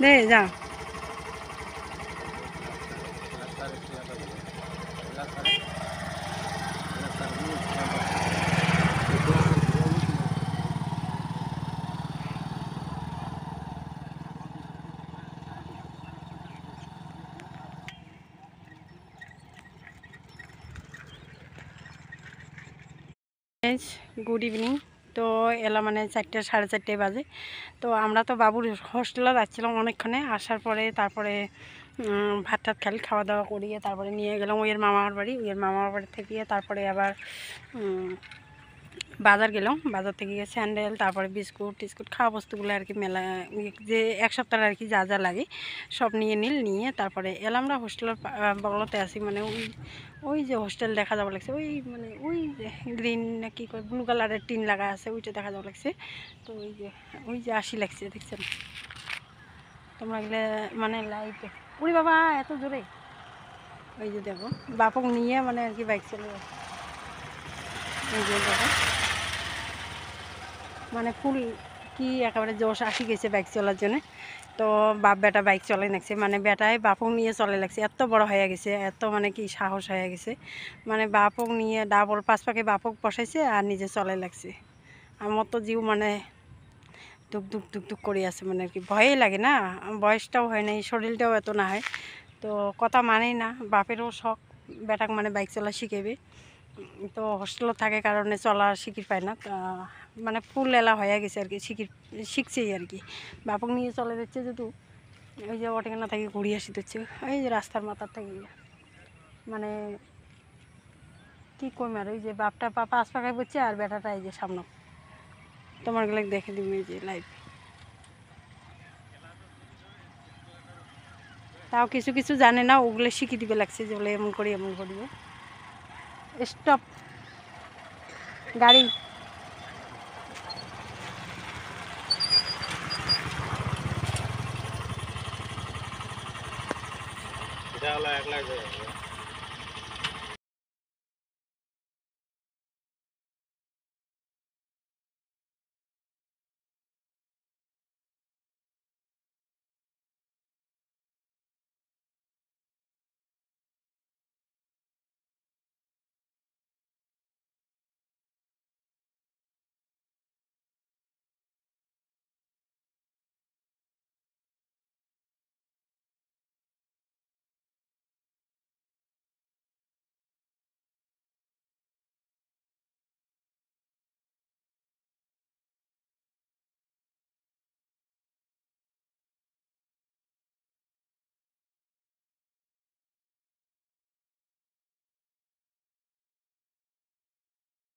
দে যা good evening. তো এলা মানে 4টা সাড়ে 4টে বাজে। তো আমরা তো বাবুর হোস্টেলে যাচ্ছিলাম অনেকক্ষণে, আসার পরে তারপরে ভাত টাত খাওয়া দাওয়া করিয়ে তারপরে নিয়ে গেলাম ওইয়ের মামার বাড়ি। ওইয়ের মামার বাড়ি থেকে তারপরে আবার বাজার গেলাম। বাজার থেকে গিয়ে স্যান্ডেল, তারপরে বিস্কুট টিস্কুট খাওয়া বস্তুগুলো আর কি মেলা যে এক সপ্তাহ আর কি যা যা লাগে সব নিয়ে তারপরে এলাম। আমরা হোস্টেলের বগলতে আসি, মানে ওই যে হোস্টেল দেখা যাওয়া লাগছে, ওই মানে ওই যে গ্রিন না কি করে ব্লু কালারের টিন লাগা আছে ওইটা দেখা যাওয়া লাগছে। তো ওই যে আসি লাগছে, দেখছেন তোমরা গেলে মানে লাইটে উড়ি বাবা এত জোরে। ওই যে দেখো বাপক নিয়ে মানে আর কি বাইক চলে যাচ্ছে। এই যে দেখো মানে ফুল কি একেবারে জোশ আসি গেছে বাইক চলার জন্য। তো বাপ বেটা বাইক চলে লাগছে, মানে বেটায় বাপক নিয়ে চলে লাগছে, এত বড় হয়ে গেছে, এত মানে কি সাহস হয়ে গেছে, মানে বাপক নিয়ে ডাবল 5 পাকে বাপক বসাইছে আর নিজে চলে লাগছে। আমার তো জিও মানে দুক দুক দুক দুক করে আছে, মানে আর কি ভয়ই লাগে না, বয়সটাও হয় না, শরীরটাও এত না হয়। তো কথা মানেই না, বাপেরও শখ বেটাক মানে বাইক চলা শিখেবে। তো হোস্টেলে থাকে কারণে চলা শিখির পায় না, মানে ফুল এলা হয়ে গেছে আর কি, শিখছেই আর কি। বাপক নিয়ে চলে যাচ্ছে যেহেতু ওই যে অটেখানা থেকে ঘুরিয়ে আসি দিচ্ছে, ওই যে রাস্তার মাথার থেকে মানে কি কম। আর ওই যে বাপটা 5 পাকায় বসছে আর বেটাটা এই যে সামনে, তোমার গুলো দেখে দিবি এই যে লাইভ। তাও কিছু কিছু জানে না, ওগুলো শিখে দিবে লাগছে যে বলে এমন করিবে। স্টপ গাড়ি। এটা হলো 1 লাখ